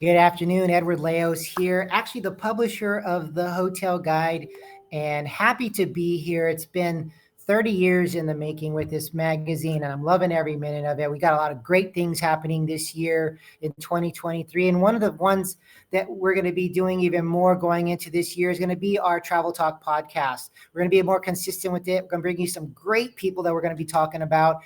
Good afternoon, Edward Leos here, actually the publisher of the Hotel Guide, and happy to be here. It's been 30 years in the making with this magazine, and I'm loving every minute of it. We got a lot of great things happening this year in 2023, and one of the ones that we're going to be doing even more going into this year is going to be our Travel Talk podcast. We're going to be more consistent with it. We're going to bring you some great people that we're going to be talking about,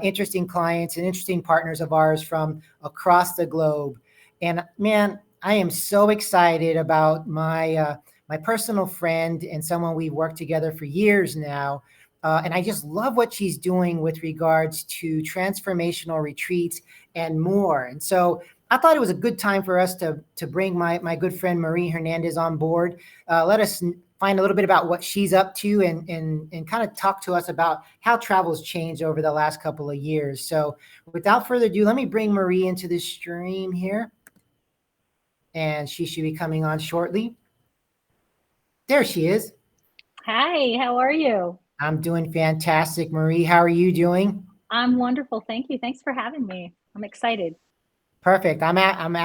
interesting clients and interesting partners of ours from across the globe. And man, I am so excited about my personal friend and someone we've worked together for years now. And I just love what she's doing with regards to transformational retreats and more. And so I thought it was a good time for us to bring my good friend Marie Hernandez on board. Let us find a little bit about what she's up to and kind of talk to us about how travel's changed over the last couple of years. So without further ado, let me bring Marie into the stream here, and she should be coming on shortly. There she is. Hi, how are you? I'm doing fantastic, Marie. How are you doing? I'm wonderful. Thank you. Thanks for having me. I'm excited. Perfect. I'm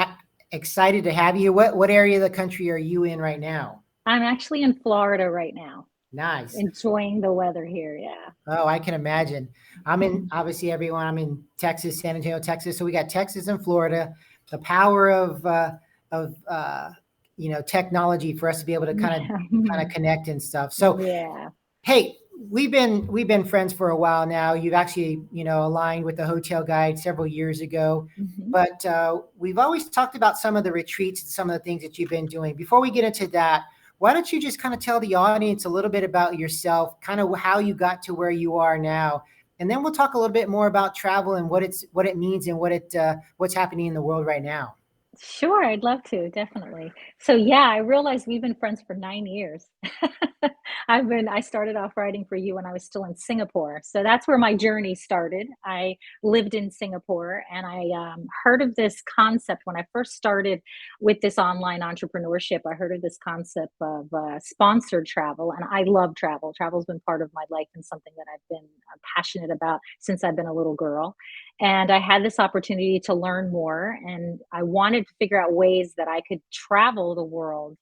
excited to have you. What area of the country are you in right now? I'm actually in Florida right now, Nice. enjoying the weather here. Yeah. Oh, I can imagine. I'm in, obviously everyone. I'm in Texas, San Antonio, Texas. So we got Texas and Florida. The power of technology for us to be able to kind of connect and stuff. So Yeah. hey, we've been friends for a while now. You've actually, aligned with the Hotel Guide several years ago, Mhm. but we've always talked about some of the retreats and some of the things that you've been doing. Before we get into that, why don't you just kind of tell the audience a little bit about yourself, kind of how you got to where you are now, and then we'll talk a little bit more about travel and what it means and what's happening in the world right now. Sure, I'd love to, definitely. So yeah, I realized we've been friends for 9 years. I started off writing for you when I was still in Singapore. So that's where my journey started. I lived in Singapore and I heard of this concept when I first started with this online entrepreneurship. I heard of this concept of sponsored travel, and I love travel. Travel's been part of my life and something that I've been passionate about since I've been a little girl. And I had this opportunity to learn more, and I wanted to figure out ways that I could travel the world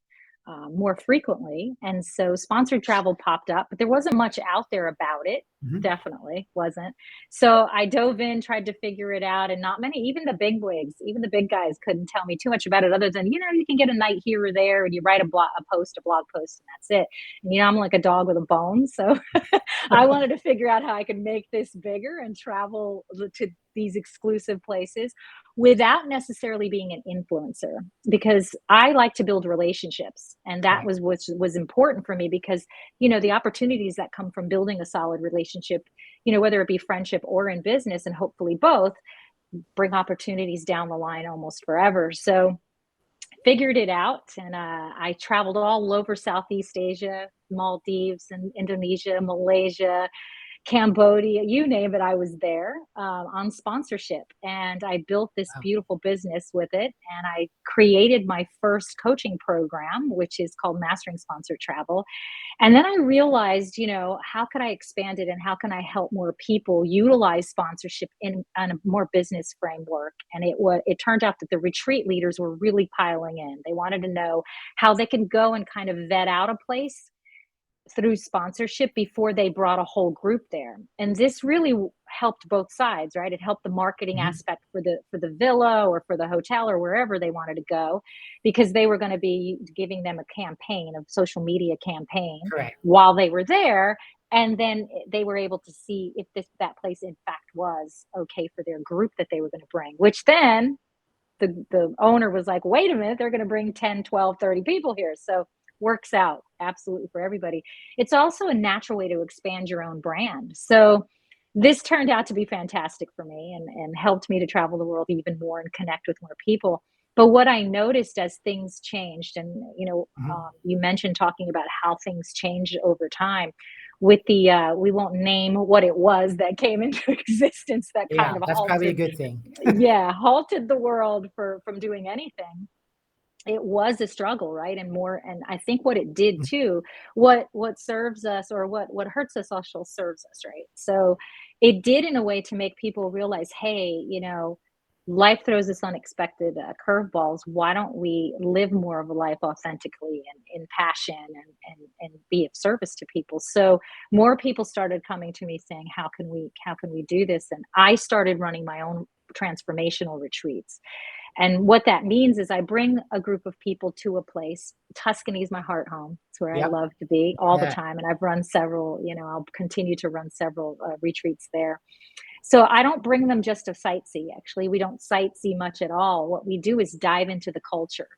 more frequently. And so sponsored travel popped up, but there wasn't much out there about it. Mhm. Definitely wasn't. So I dove in, tried to figure it out, and not many, even the big wigs, even the big guys couldn't tell me too much about it other than, you can get a night here or there and you write a blog post, and that's it. And, I'm like a dog with a bone. So I wanted to figure out how I could make this bigger and travel to these exclusive places without necessarily being an influencer, because I like to build relationships, and that Right. was important for me because the opportunities that come from building a solid relationship, whether it be friendship or in business, and hopefully both, bring opportunities down the line almost forever. So figured it out, and I traveled all over Southeast Asia, Maldives and Indonesia, Malaysia, Cambodia, you name it, I was there on sponsorship. And I built this Wow. beautiful business with it. And I created my first coaching program, which is called Mastering Sponsored Travel. And then I realized, how could I expand it and how can I help more people utilize sponsorship in a more business framework? And it turned out that the retreat leaders were really piling in. They wanted to know how they could go and kind of vet out a place through sponsorship before they brought a whole group there. And this really helped both sides, right? It helped the marketing Mhm. aspect for the villa or for the hotel or wherever they wanted to go, because they were going to be giving them a campaign, a social media campaign Correct. while they were there. And then they were able to see if that place in fact was okay for their group that they were going to bring, which then the owner was like, wait a minute, they're going to bring 10, 12, 30 people here. So works out absolutely for everybody. It's also a natural way to expand your own brand. So this turned out to be fantastic for me, and helped me to travel the world even more and connect with more people. But what I noticed as things changed, and Mhm. you mentioned talking about how things changed over time with we won't name what it was that came into existence that Yeah, kind of that's probably a halted, good thing. yeah, halted the world from doing anything. It was a struggle, right? And more, and I think what it did too, what serves us, or what hurts us also serves us, right? So it did in a way to make people realize, hey, life throws us unexpected curveballs. Why don't we live more of a life authentically and in passion and be of service to people? So more people started coming to me saying, how can we do this? And I started running my own transformational retreats. And what that means is I bring a group of people to a place. Tuscany is my heart home. It's where I Yep. love to be all the Yeah. time. And I've run several, I'll continue to run several retreats there. So I don't bring them just to sightsee. Actually, we don't sightsee much at all. What we do is dive into the culture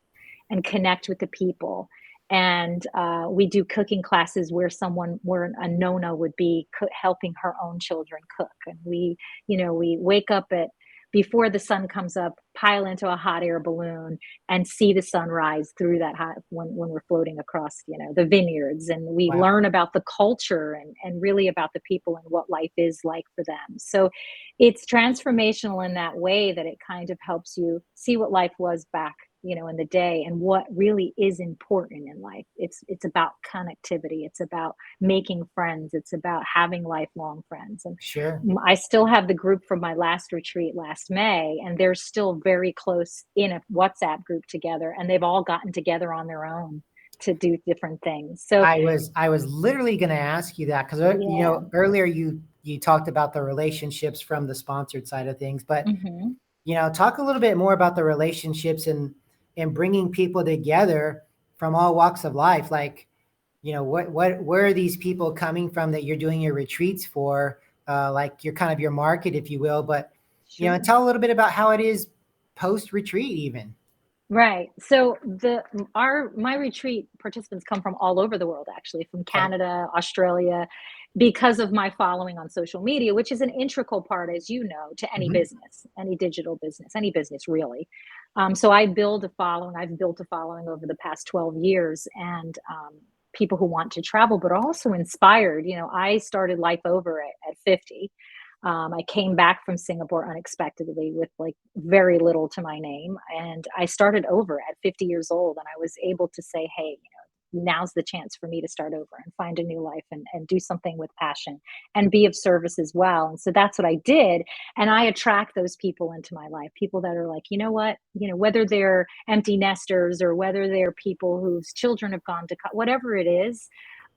and connect with the people. And we do cooking classes where a nona would be helping her own children cook. And we wake up at before the sun comes up, pile into a hot air balloon and see the sunrise through that hot when we're floating across, the vineyards. And we Wow. learn about the culture and really about the people and what life is like for them. So it's transformational in that way that it kind of helps you see what life was back, in the day and what really is important in life. It's about connectivity. It's about making friends. It's about having lifelong friends. And Sure. I still have the group from my last retreat last May, and they're still very close in a WhatsApp group together, and they've all gotten together on their own to do different things. So I was literally going to ask you that because yeah. earlier you talked about the relationships from the sponsored side of things, but Hmm. talk a little bit more about the relationships and bringing people together from all walks of life. Like, where are these people coming from that you're doing your retreats for? Like your market, if you will, but and Sure. tell a little bit about how it is post retreat even. Right. So my retreat participants come from all over the world, actually, from Okay. Canada, Australia, because of my following on social media, which is an integral part, as you know, to any Hmm. business, any digital business, any business really. So I build a following. I've built a following over the past 12 years, and people who want to travel, but also inspired. I started life over at 50. I came back from Singapore unexpectedly with like very little to my name. And I started over at 50 years old. And I was able to say, hey, now's the chance for me to start over and find a new life and do something with passion and be of service as well. And so that's what I did. And I attract those people into my life, people that are like, you know what, whether they're empty nesters or whether they're people whose children have gone to, whatever it is,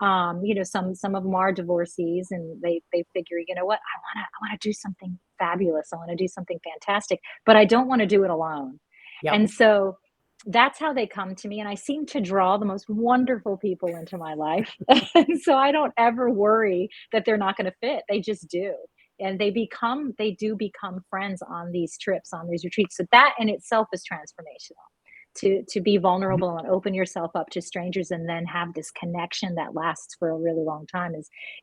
some of them are divorcees and they figure, what, I want to do something fabulous. I want to do something fantastic, but I don't want to do it alone. Yep. And so that's how they come to me. And I seem to draw the most wonderful people into my life. And so I don't ever worry that they're not going to fit. They just do. And they do become friends on these trips, on these retreats. So that in itself is transformational, to be Mhm. vulnerable and open yourself up to strangers and then have this connection that lasts for a really long time.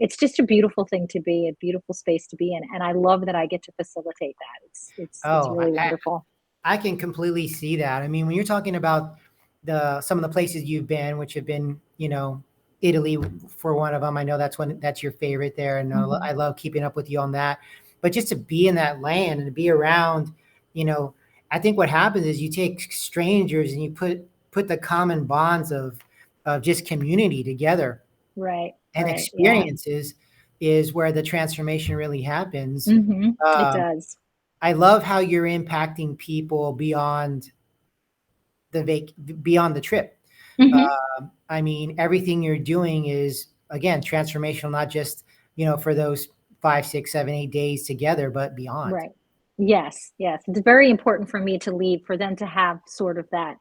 It's just a beautiful thing to be, a beautiful space to be in, and I love that I get to facilitate that. It's Oh, really wonderful. I can completely see that. I mean, when you're talking about some of the places you've been, which have been, Italy for one of them. I know that's your favorite there, and Hmm. I love keeping up with you on that. But just to be in that land and to be around, you know, I think what happens is you take strangers and you put the common bonds of just community together Right, and right, yeah. experiences is where the transformation really happens. It Um, does. I love how you're impacting people beyond the trip. Hmm. I mean, everything you're doing is again transformational, not just for those 5, 6, 7, 8 days together, but beyond. Right. Yes, yes. It's very important for me to leave, for them to have sort of that,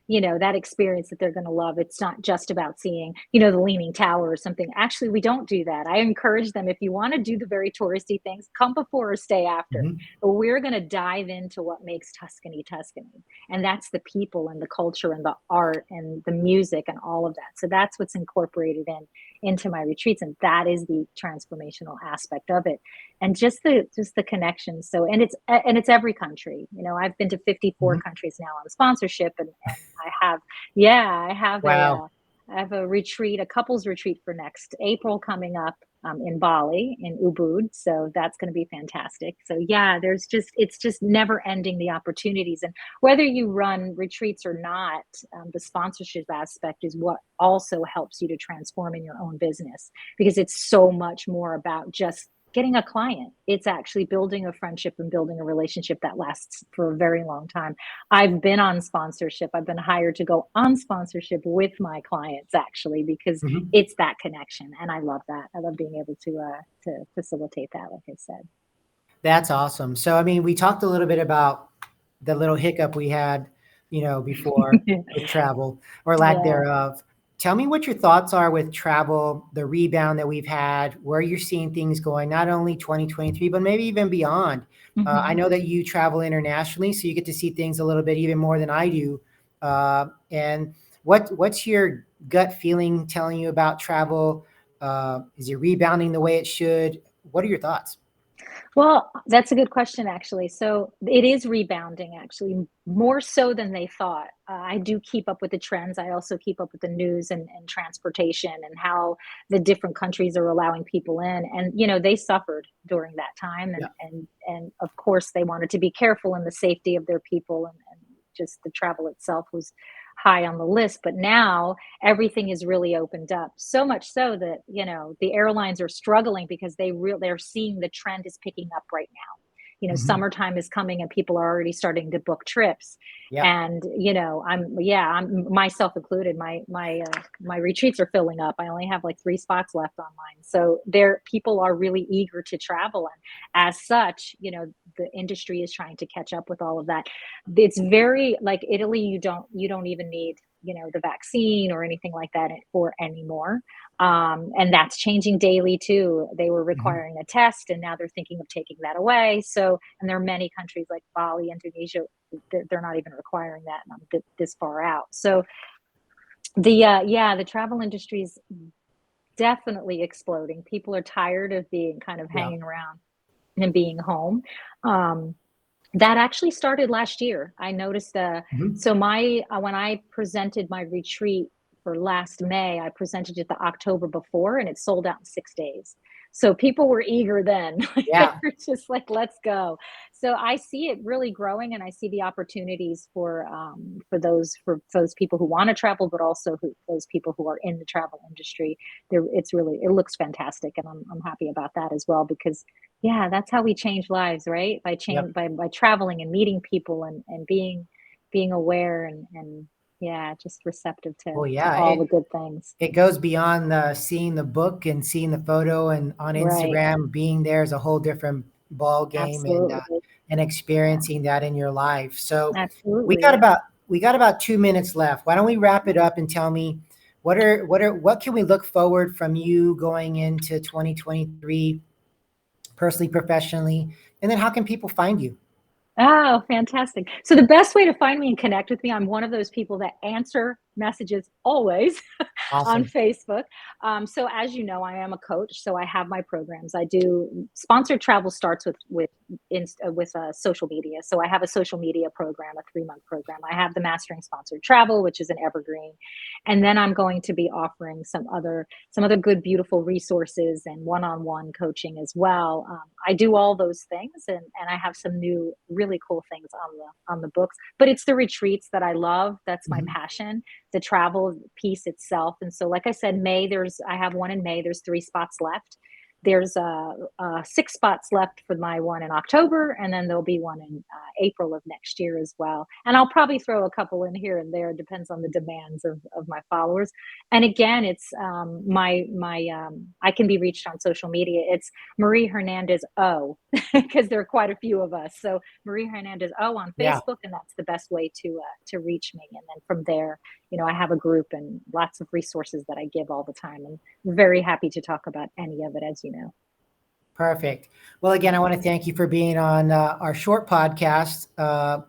that experience that they're going to love. It's not just about seeing, the Leaning Tower or something. Actually, we don't do that. I encourage them, if you want to do the very touristy things, come before or stay after. Mhm. But we're going to dive into what makes Tuscany Tuscany. And that's the people and the culture and the art and the music and all of that. So that's what's incorporated into my retreats. And that is the transformational aspect of it, and just the connection. So and it's every country. I've been to 54 Mhm. countries now on sponsorship, and I have, yeah, Wow. I have a retreat, a couples retreat for next April coming up, in Bali, in Ubud. So that's going to be fantastic. So yeah, it's just never ending, the opportunities. And whether you run retreats or not, the sponsorship aspect is what also helps you to transform in your own business, because it's so much more about just getting a client. It's actually building a friendship and building a relationship that lasts for a very long time. I've been on sponsorship. I've been hired to go on sponsorship with my clients actually because Mhm. it's that connection, and I love that. I love being able to facilitate that, like I said. That's awesome. So, I mean, we talked a little bit about the little hiccup we had, before with travel or lack Yeah. thereof. Tell me what your thoughts are with travel, the rebound that we've had, where you're seeing things going, not only 2023, but maybe even beyond. I Mhm. know that you travel internationally, so you get to see things a little bit even more than I do. And what's your gut feeling telling you about travel? Is it rebounding the way it should? What are your thoughts? Well, that's a good question, actually. So it is rebounding, actually, more so than they thought. I do keep up with the trends. I also keep up with the news and transportation and how the different countries are allowing people in. And they suffered during that time, Yeah. and of course they wanted to be careful in the safety of their people, and just the travel itself was high on the list. But now everything is really opened up, so much so that the airlines are struggling because they're seeing the trend is picking up right now. Mhm. Summertime is coming and people are already starting to book trips. Yeah. And I'm myself included, my retreats are filling up. I only have like 3 spots left on mine, so there people are really eager to travel. And as such, the industry is trying to catch up with all of that. It's very like Italy. You don't even need the vaccine or anything like that for anymore. And that's changing daily too. They were Mhm. requiring a test, and now they're thinking of taking that away. So, and there are many countries like Bali, Indonesia, they're not even requiring that, and I'm this far out. So the travel industry is definitely exploding. People are tired of being kind of Yeah. hanging around and being home. Um, that actually started last year. I noticed, Mhm. so my when I presented my retreat for last May, I presented it the October before, and it sold out in 6 days. So people were eager then. They Yeah. were just like, "Let's go." So I see it really growing, and I see the opportunities for those people who want to travel, but also those people who are in the travel industry. It looks fantastic, and I'm happy about that as well because yeah, that's how we change lives, right? By Yep. change by traveling and meeting people and being aware and yeah, just receptive Well, to yeah, all the good things. it goes beyond seeing the book and seeing the photo and on Right. Instagram. Being there is a whole different ball game, Absolutely. and Yeah. experiencing that in your life. So we Absolutely. got Yeah. about we got about 2 minutes left. Why don't we wrap it up and tell me what can we look forward from you going into 2023, personally, professionally, and then how can people find you? Oh, fantastic. So the best way to find me and connect with me, I'm one of those people that answer messages always on Awesome. Facebook. So as you know, I am a coach, so I have my programs. I do sponsored travel starts with social media. So I have a social media program, a 3 month program. I have the Mastering Sponsored Travel, which is an evergreen, and then I'm going to be offering some other good, beautiful resources and one-on-one coaching as well. I do all those things, and I have some new, really cool things on the books. But it's the retreats that I love. That's my Mhm. passion, the travel piece itself. And so, like I said, I have one in May. There's 3 spots left. There's 6 spots left for my one in October, and then there'll be one in April of next year as well. And I'll probably throw a couple in here and there. It depends on the demands of my followers. And again, it's I can be reached on social media. It's Marie Hernandez O, because there are quite a few of us. So Marie Hernandez O on Yeah. Facebook, and that's the best way to reach me. And then from there, I have a group and lots of resources that I give all the time, and very happy to talk about any of it, as you know. Perfect. Well, again, I want to thank you for being on our short podcast. I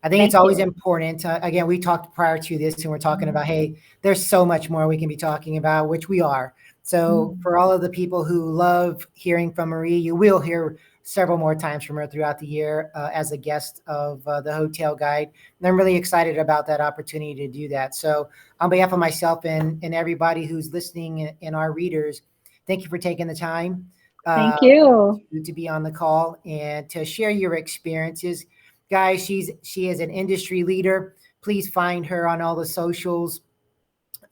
think it's Thank always you. important. Again, we talked prior to this, and we're talking Mhm. about, hey, there's so much more we can be talking about, which we are. So, Mhm. for all of the people who love hearing from Marie, you will hear several more times from her throughout the year as a guest of the Hotel Guide. And I'm really excited about that opportunity to do that. So, on behalf of myself and everybody who's listening and our readers, thank you for taking the time. Uh, Thank you. to be on the call and to share your experiences. Guys, she is an industry leader. Please find her on all the socials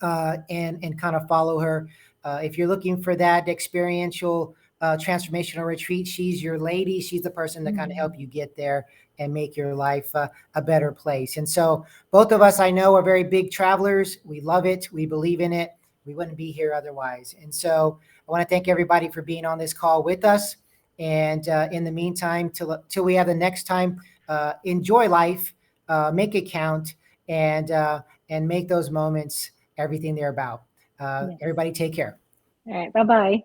and kind of follow her. If you're looking for that experiential Transformational Retreat. She's your lady. She's the person to kind of help you get there and make your life a better place. And so both of us, I know, are very big travelers. We love it. We believe in it. We wouldn't be here otherwise. And so I want to thank everybody for being on this call with us. And in the meantime, till we have the next time, enjoy life, make it count, and make those moments everything they're about. Yes. Everybody take care. All right. Bye-bye.